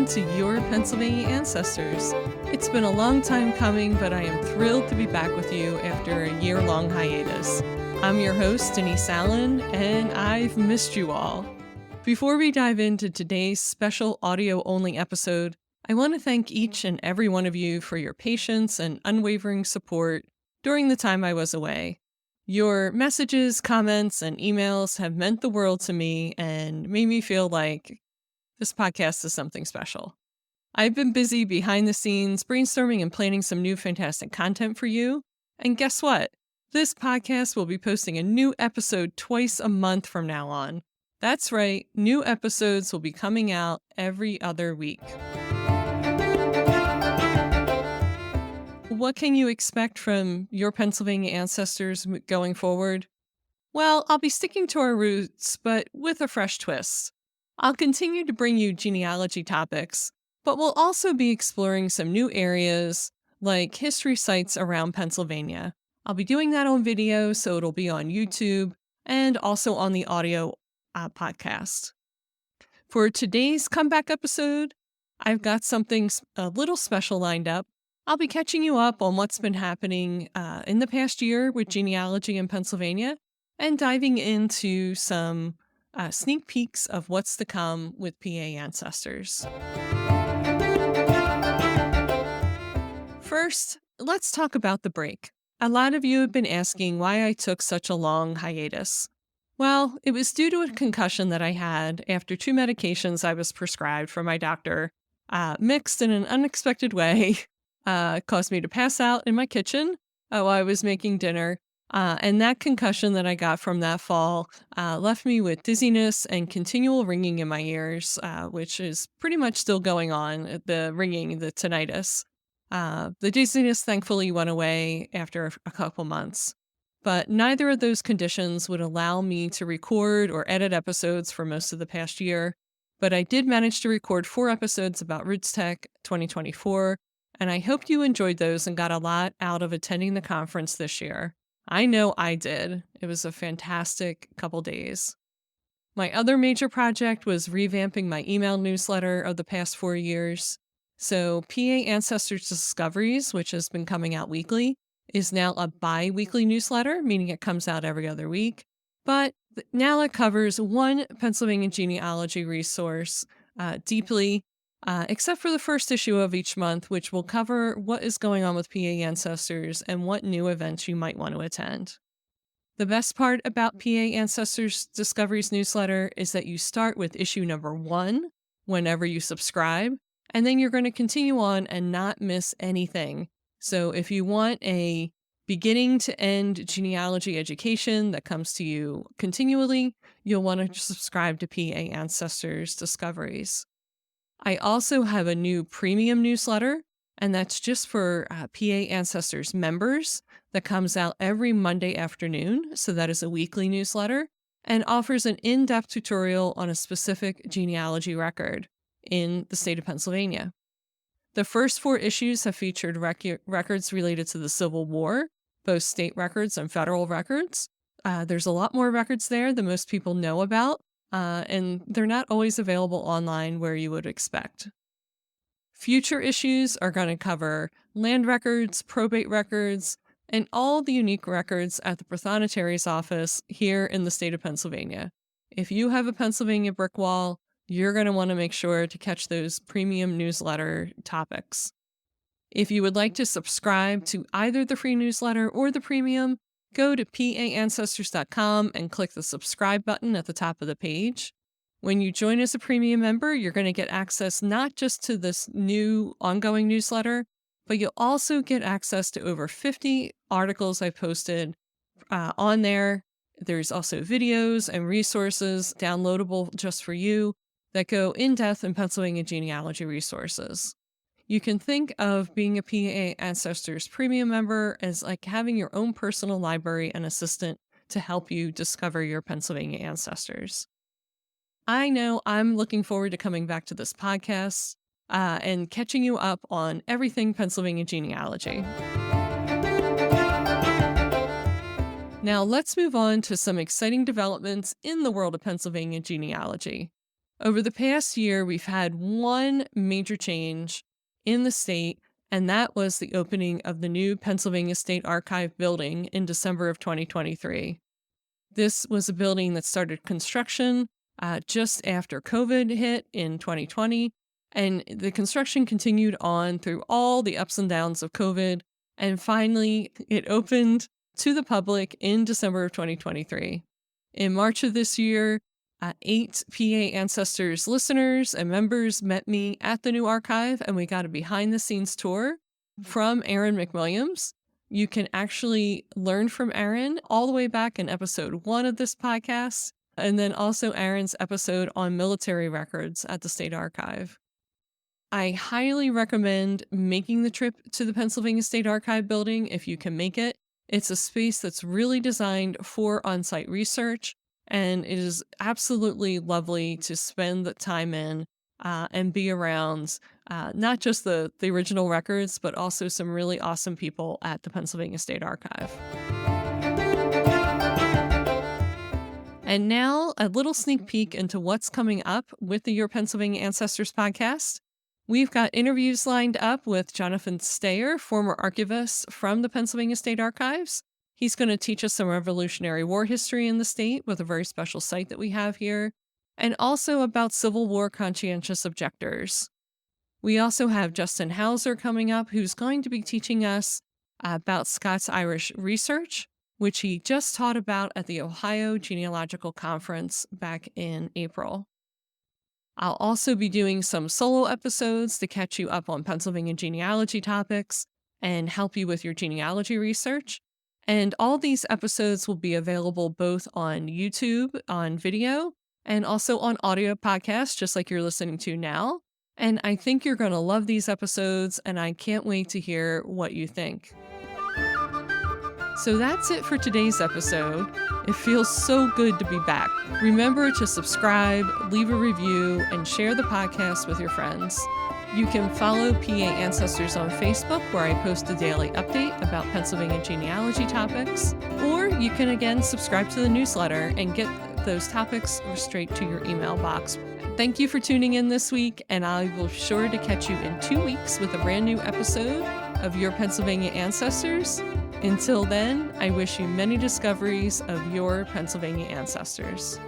welcome to Your Pennsylvania Ancestors. It's been a long time coming, but I am thrilled to be back with you after a year-long hiatus. I'm your host, Denyse, and I've missed you all. Before we dive into today's special audio-only episode, I want to thank each and every one of you for your patience and unwavering support during the time I was away. Your messages, comments, and emails have meant the world to me and made me feel like this podcast is something special. I've been busy behind the scenes brainstorming and planning some new fantastic content for you. And guess what? This podcast will be posting a new episode twice a month from now on. That's right, new episodes will be coming out every other week. What can you expect from Your Pennsylvania Ancestors going forward? Well, I'll be sticking to our roots, but with a fresh twist. I'll continue to bring you genealogy topics, but we'll also be exploring some new areas like history sites around Pennsylvania. I'll be doing that on video, so it'll be on YouTube and also on the audio podcast. For today's comeback episode, I've got something a little special lined up. I'll be catching you up on what's been happening in the past year with genealogy in Pennsylvania and diving into some sneak peeks of what's to come with PA Ancestors. First, let's talk about the break. A lot of you have been asking why I took such a long hiatus. Well, it was due to a concussion that I had after 2 medications I was prescribed from my doctor, mixed in an unexpected way, caused me to pass out in my kitchen while I was making dinner. And that concussion that I got from that fall left me with dizziness and continual ringing in my ears, which is pretty much still going on, the ringing, the tinnitus. The dizziness thankfully went away after a couple months. But neither of those conditions would allow me to record or edit episodes for most of the past year. But I did manage to record 4 episodes about Roots Tech 2024, and I hope you enjoyed those and got a lot out of attending the conference this year. I know I did. It was a fantastic couple days. My other major project was revamping my email newsletter of the past 4 years. So PA Ancestors Discoveries, which has been coming out weekly, is now a bi-weekly newsletter, meaning it comes out every other week. But now it covers one Pennsylvania genealogy resource deeply, except for the first issue of each month, which will cover what is going on with PA Ancestors and what new events you might want to attend. The best part about PA Ancestors Discoveries newsletter is that you start with issue number 1 whenever you subscribe, and then you're going to continue on and not miss anything. So if you want a beginning to end genealogy education that comes to you continually, you'll want to subscribe to PA Ancestors Discoveries. I also have a new premium newsletter, and that's just for PA Ancestors members that comes out every Monday afternoon. So that is a weekly newsletter and offers an in-depth tutorial on a specific genealogy record in the state of Pennsylvania. The first 4 issues have featured records related to the Civil War, both state records and federal records. There's a lot more records there than most people know about. And they're not always available online where you would expect. Future issues are going to cover land records, probate records, and all the unique records at the Prothonotari's office here in the state of Pennsylvania. If you have a Pennsylvania brick wall, you're going to want to make sure to catch those premium newsletter topics. If you would like to subscribe to either the free newsletter or the premium, go to paancestors.com and click the subscribe button at the top of the page. When you join as a premium member, you're going to get access not just to this new ongoing newsletter, but you'll also get access to over 50 articles I posted on there. There's also videos and resources downloadable just for you that go in depth in Pennsylvania genealogy resources. You can think of being a PA Ancestors premium member as like having your own personal library and assistant to help you discover your Pennsylvania ancestors. I know I'm looking forward to coming back to this podcast and catching you up on everything Pennsylvania genealogy. Now let's move on to some exciting developments in the world of Pennsylvania genealogy. Over the past year, we've had one major change in the state, and that was the opening of the new Pennsylvania State Archive building in December of 2023. This was a building that started construction just after COVID hit in 2020, and the construction continued on through all the ups and downs of COVID, and finally it opened to the public in December of 2023. In March of this year, 8 PA Ancestors listeners and members met me at the new archive, and we got a behind-the-scenes tour from Aaron McWilliams. You can actually learn from Aaron all the way back in episode 1 of this podcast, and then also Aaron's episode on military records at the State Archive. I highly recommend making the trip to the Pennsylvania State Archive building if you can make it. It's a space that's really designed for on-site research, and it is absolutely lovely to spend the time in and be around not just the original records, but also some really awesome people at the Pennsylvania State Archive. And now, a little sneak peek into what's coming up with the Your Pennsylvania Ancestors podcast. We've got interviews lined up with Jonathan Steyer, former archivist from the Pennsylvania State Archives. He's going to teach us some Revolutionary War history in the state with a very special site that we have here, and also about Civil War conscientious objectors. We also have Justin Hauser coming up, who's going to be teaching us about Scots-Irish research, which he just taught about at the Ohio Genealogical Conference back in April. I'll also be doing some solo episodes to catch you up on Pennsylvania genealogy topics and help you with your genealogy research. And all these episodes will be available both on YouTube, on video, and also on audio podcasts, just like you're listening to now. And I think you're going to love these episodes, and I can't wait to hear what you think. So that's it for today's episode. It feels so good to be back. Remember to subscribe, leave a review, and share the podcast with your friends. You can follow PA Ancestors on Facebook, where I post a daily update about Pennsylvania genealogy topics. Or you can again subscribe to the newsletter and get those topics straight to your email box. Thank you for tuning in this week, and I will be sure to catch you in 2 weeks with a brand new episode of Your Pennsylvania Ancestors. Until then, I wish you many discoveries of your Pennsylvania ancestors.